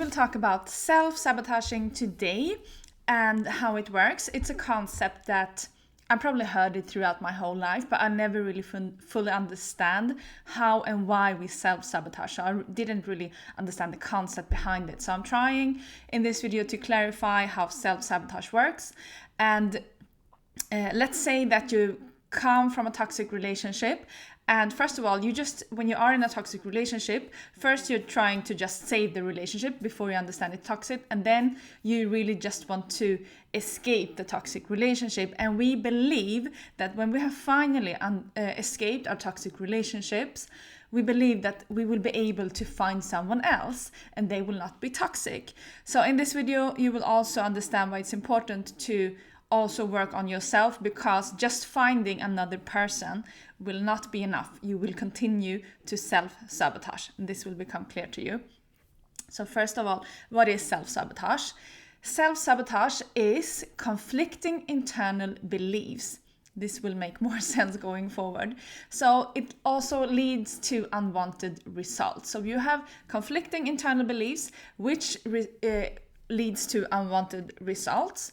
will talk about self-sabotaging today and how it works. It's a concept that I probably heard it throughout my whole life, but I never really fully understand how and why we self-sabotage. So I didn't really understand the concept behind it. So I'm trying in this video to clarify how self-sabotage works. And let's say that you come from a toxic relationship. And first of all, when you are in a toxic relationship, first you're trying to just save the relationship before you understand it's toxic. And then you really just want to escape the toxic relationship. And we believe that when we have finally escaped our toxic relationships, we believe that we will be able to find someone else and they will not be toxic. So in this video, you will also understand why it's important to also work on yourself, because just finding another person will not be enough. You will continue to self-sabotage, and this will become clear to you. So first of all, what is self-sabotage? Self-sabotage is conflicting internal beliefs. This will make more sense going forward. So it also leads to unwanted results. So you have conflicting internal beliefs, which leads to unwanted results.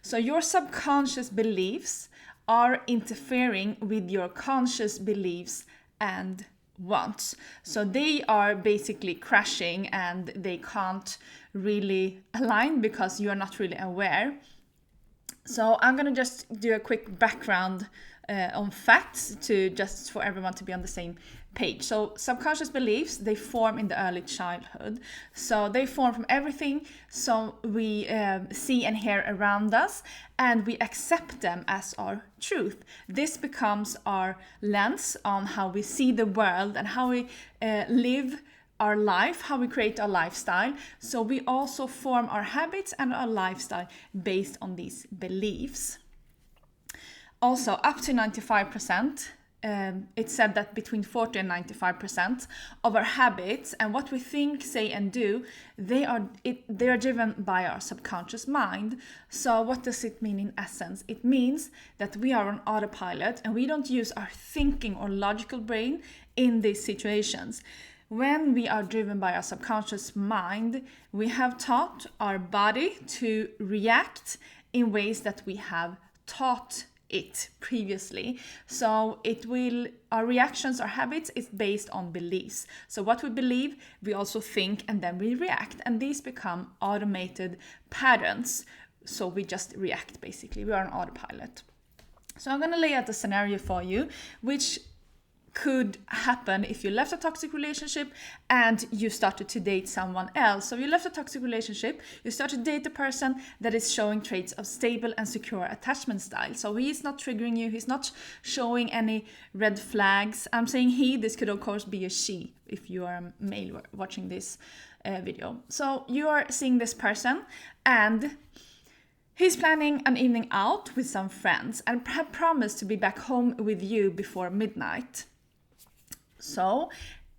So your subconscious beliefs are interfering with your conscious beliefs and wants. So they are basically crashing and they can't really align because you are not really aware. So I'm going to just do a quick background on facts just for everyone to be on the same page. So subconscious beliefs, they form in the early childhood. So they form from everything so we see and hear around us, and we accept them as our truth. This becomes our lens on how we see the world and how we live our life, how we create our lifestyle. So we also form our habits and our lifestyle based on these beliefs. Also, up to 95%, it's said that between 40 and 95% of our habits and what we think, say, and do, they are driven by our subconscious mind. So what does it mean in essence? It means that we are on autopilot and we don't use our thinking or logical brain in these situations. When we are driven by our subconscious mind, we have taught our body to react in ways that we have taught it previously. So our reactions, our habits is based on beliefs. So what we believe, we also think, and then we react. And these become automated patterns. So we just react, basically. We are on autopilot. So I'm going to lay out a scenario for you, which could happen if you left a toxic relationship and you started to date someone else. So you left a toxic relationship, you start to date a person that is showing traits of stable and secure attachment style. So he is not triggering you, he's not showing any red flags. I'm saying he, this could of course be a she if you are a male watching this video. So you are seeing this person and he's planning an evening out with some friends and promised to be back home with you before midnight. So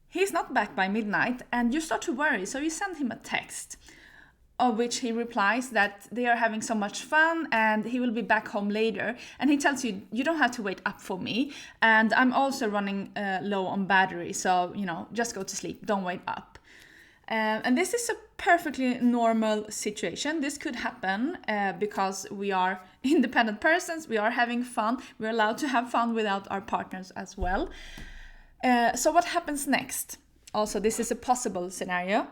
he's not back by midnight and you start to worry. So you send him a text of which he replies that they are having so much fun and he will be back home later. And he tells you, you don't have to wait up for me. And I'm also running low on battery. So, just go to sleep. Don't wait up. And this is a perfectly normal situation. This could happen because we are independent persons. We are having fun. We're allowed to have fun without our partners as well. So what happens next? Also, this is a possible scenario,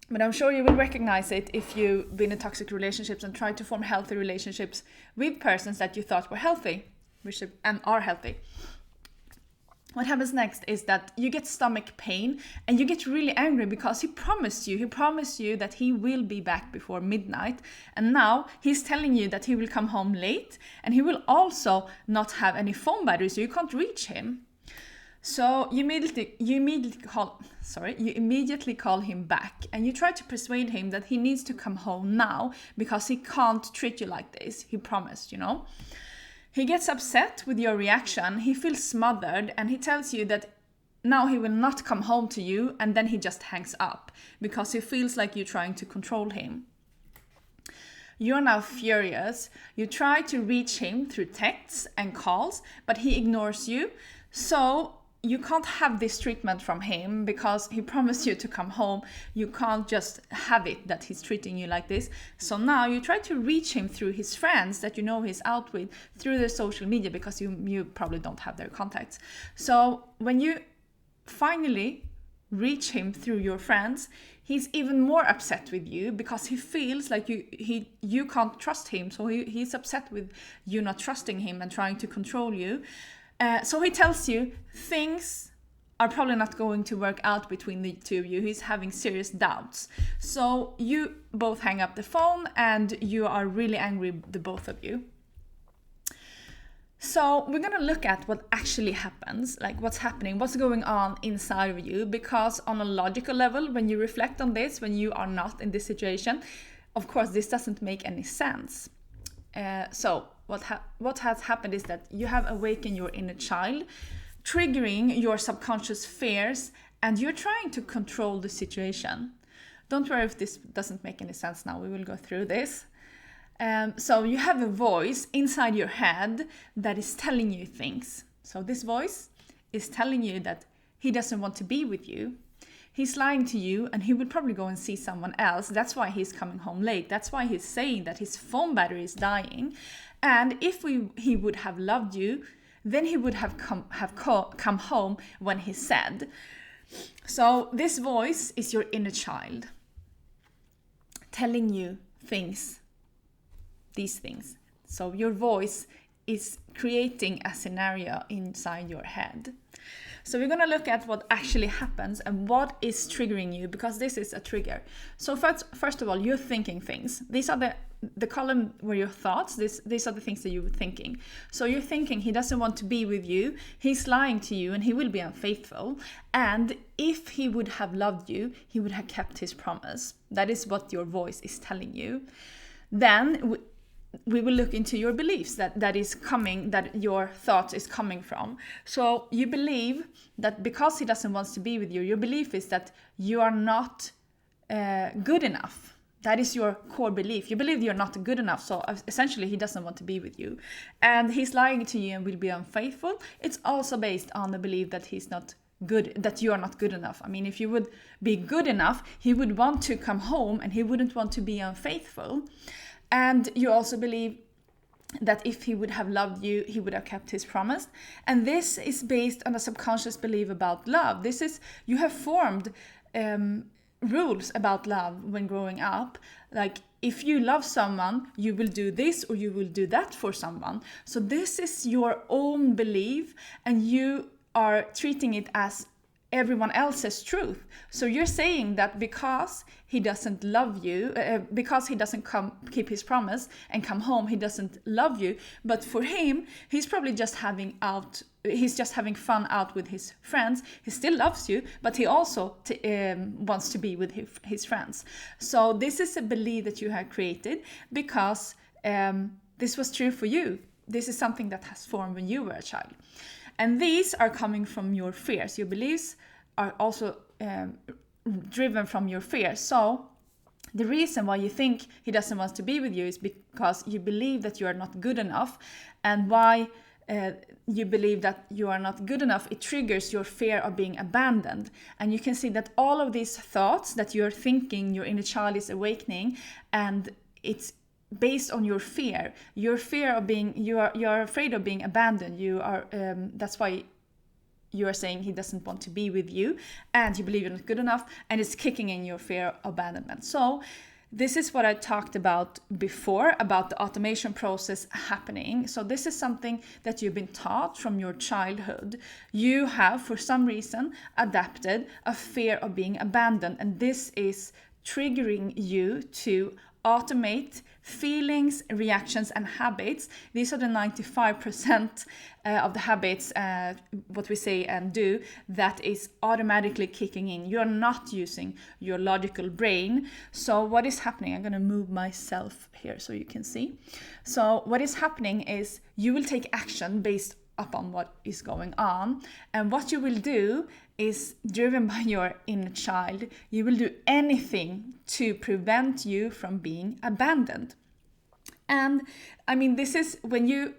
but I'm sure you will recognize it if you've been in toxic relationships and tried to form healthy relationships with persons that you thought were healthy, and are healthy. What happens next is that you get stomach pain and you get really angry because he promised you that he will be back before midnight, and now he's telling you that he will come home late and he will also not have any phone battery, so you can't reach him. So you immediately call him back and you try to persuade him that he needs to come home now because he can't treat you like this. He promised, He gets upset with your reaction, he feels smothered, and he tells you that now he will not come home to you, and then he just hangs up because he feels like you're trying to control him. You're now furious. You try to reach him through texts and calls, but he ignores you. So you can't have this treatment from him because he promised you to come home. You can't just have it that he's treating you like this. So now you try to reach him through his friends that you know he's out with, through their social media, because you probably don't have their contacts. So when you finally reach him through your friends, he's even more upset with you because he feels like you can't trust him. So he's upset with you not trusting him and trying to control you. So he tells you things are probably not going to work out between the two of you. He's having serious doubts. So you both hang up the phone and you are really angry, the both of you. So we're going to look at what actually happens, like what's happening, what's going on inside of you, because on a logical level, when you reflect on this, when you are not in this situation, of course, this doesn't make any sense. So what has happened is that you have awakened your inner child, triggering your subconscious fears, and you're trying to control the situation. Don't worry if this doesn't make any sense now. We will go through this. So you have a voice inside your head that is telling you things. So this voice is telling you that he doesn't want to be with you. He's lying to you and he would probably go and see someone else. That's why he's coming home late. That's why he's saying that his phone battery is dying. And if he would have loved you, then he would have come home when he said. So this voice is your inner child telling you things. These things. So your voice is creating a scenario inside your head. So we're going to look at what actually happens and what is triggering you, because this is a trigger. So first of all, you're thinking things. These are the column where your thoughts, these are the things that you're thinking. So you're thinking he doesn't want to be with you, he's lying to you, and he will be unfaithful. And if he would have loved you, he would have kept his promise. That is what your voice is telling you. Then we will look into your beliefs that your thoughts is coming from. So you believe that because he doesn't want to be with you, your belief is that you are not good enough. That is your core belief. You believe you're not good enough. So essentially he doesn't want to be with you. And he's lying to you and will be unfaithful. It's also based on the belief that he's not good, that you are not good enough. I mean, if you would be good enough, he would want to come home and he wouldn't want to be unfaithful. And you also believe that if he would have loved you, he would have kept his promise. And this is based on a subconscious belief about love. You have formed rules about love when growing up. Like, if you love someone, you will do this or you will do that for someone. So this is your own belief, and you are treating it as everyone else's truth. So you're saying that because he doesn't love you, because he doesn't keep his promise and come home, he doesn't love you. But for him, he's probably just having fun out with his friends. He still loves you, but he also wants to be with his friends. So this is a belief that you have created because this was true for you. This is something that has formed when you were a child. And these are coming from your fears. Your beliefs are also driven from your fears. So the reason why you think he doesn't want to be with you is because you believe that you are not good enough. And why you believe that you are not good enough, it triggers your fear of being abandoned. And you can see that all of these thoughts that you're thinking, your inner child is awakening, and it's based on your fear of being, you are afraid of being abandoned. That's why you are saying he doesn't want to be with you, and you believe you're not good enough, and it's kicking in your fear of abandonment. So this is what I talked about before, about the automation process happening. So this is something that you've been taught from your childhood. You have, for some reason, adapted a fear of being abandoned, and this is triggering you to automate feelings, reactions, and habits. These are the 95% of the habits, what we say and do, that is automatically kicking in. You're not using your logical brain. So what is happening? I'm going to move myself here so you can see. So what is happening is you will take action based upon what is going on, and what you will do is driven by your inner child. You will do anything to prevent you from being abandoned. And I mean, this is when you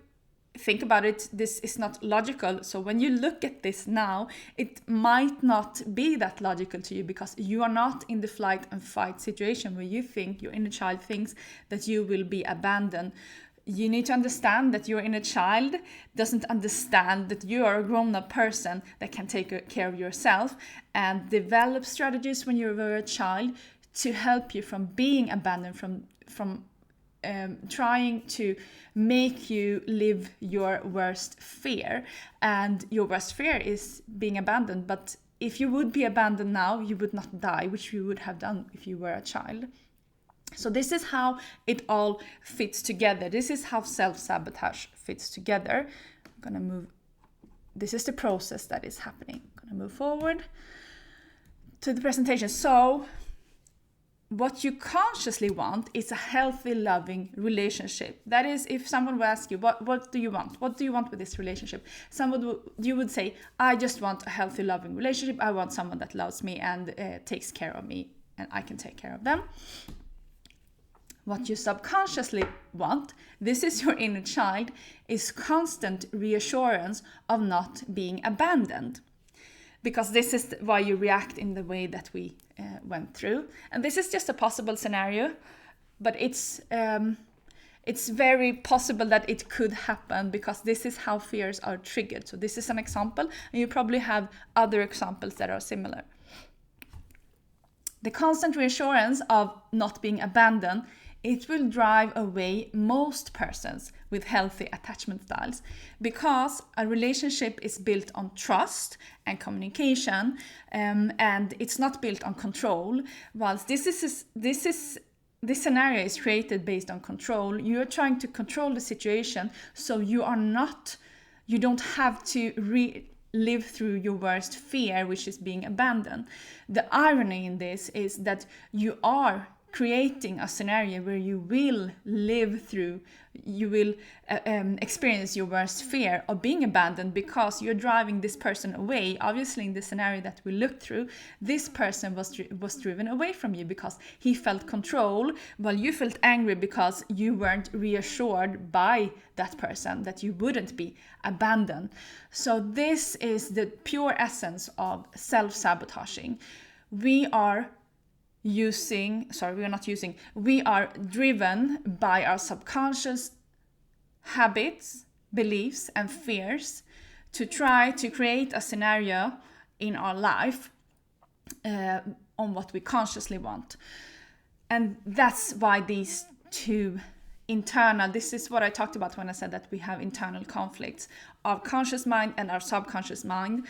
think about it, this is not logical. So when you look at this now, it might not be that logical to you, because you are not in the flight and fight situation where you think, your inner child thinks that you will be abandoned. You need to understand that your inner child doesn't understand that you are a grown-up person that can take care of yourself and develop strategies when you were a child to help you from being abandoned, from trying to make you live your worst fear. And your worst fear is being abandoned. But if you would be abandoned now, you would not die, which you would have done if you were a child. So this is how it all fits together. This is how self-sabotage fits together. I'm gonna move. This is the process that is happening. I'm gonna move forward to the presentation. So what you consciously want is a healthy, loving relationship. That is, if someone will ask you, what do you want? What do you want with this relationship? You would say, I just want a healthy, loving relationship. I want someone that loves me and takes care of me, and I can take care of them. What you subconsciously want, this is your inner child, is constant reassurance of not being abandoned. Because this is why you react in the way that we went through. And this is just a possible scenario, but it's very possible that it could happen, because this is how fears are triggered. So this is an example, and you probably have other examples that are similar. The constant reassurance of not being abandoned, it will drive away most persons with healthy attachment styles, because a relationship is built on trust and communication, and it's not built on control. Whilst this scenario is created based on control, you are trying to control the situation, so you don't have to live through your worst fear, which is being abandoned. The irony in this is that you are creating a scenario where you will experience your worst fear of being abandoned, because you're driving this person away. Obviously, in the scenario that we looked through, this person was driven away from you because he felt control, while you felt angry because you weren't reassured by that person that you wouldn't be abandoned. So this is the pure essence of self-sabotaging. We are driven by our subconscious habits, beliefs, and fears to try to create a scenario in our life on what we consciously want. And that's why these two this is what I talked about when I said that we have internal conflicts. Our conscious mind and our subconscious mind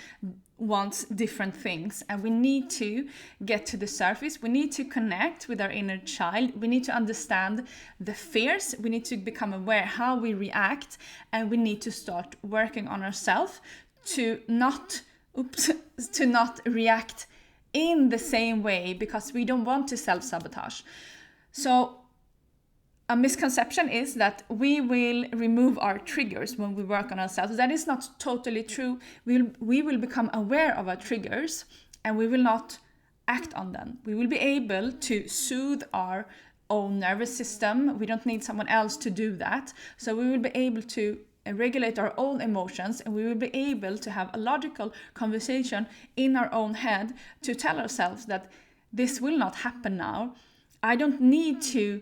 wants different things, and we need to get to the surface. We need to connect with our inner child. We need to understand the fears. We need to become aware how we react, and we need to start working on ourselves to not react in the same way, because we don't want to self-sabotage. So a misconception is that we will remove our triggers when we work on ourselves. That is not totally true. We will become aware of our triggers, and we will not act on them. We will be able to soothe our own nervous system. We don't need someone else to do that. So we will be able to regulate our own emotions, and we will be able to have a logical conversation in our own head to tell ourselves that this will not happen now. I don't need to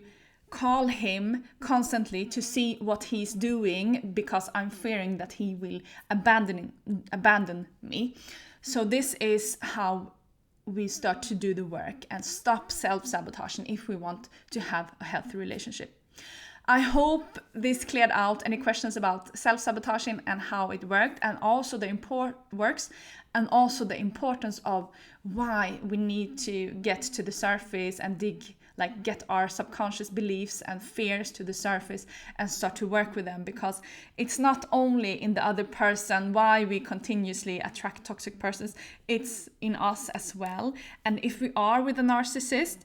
call him constantly to see what he's doing, because I'm fearing that he will abandon me. So this is how we start to do the work and stop self-sabotaging if we want to have a healthy relationship. I hope this cleared out any questions about self-sabotaging and how it worked, and also the importance of why we need to get to the surface and get our subconscious beliefs and fears to the surface and start to work with them, because it's not only in the other person why we continuously attract toxic persons, it's in us as well. And if we are with a narcissist,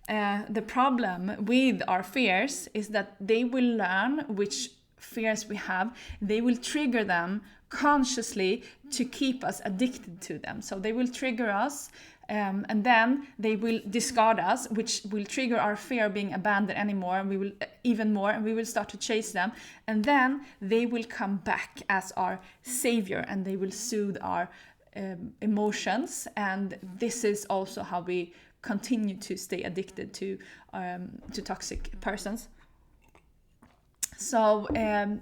the problem with our fears is that they will learn which fears we have. They will trigger them consciously to keep us addicted to them. So they will trigger us and then they will discard us, which will trigger our fear of being abandoned anymore, and we will even more, and we will start to chase them, and then they will come back as our savior, and they will soothe our emotions. And this is also how we continue to stay addicted to toxic persons. So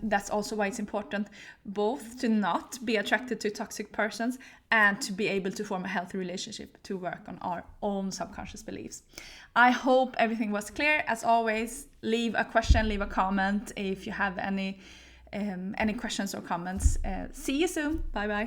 that's also why it's important both to not be attracted to toxic persons and to be able to form a healthy relationship, to work on our own subconscious beliefs. I hope everything was clear. As always, leave a question, leave a comment if you have any questions or comments. See you soon. Bye bye.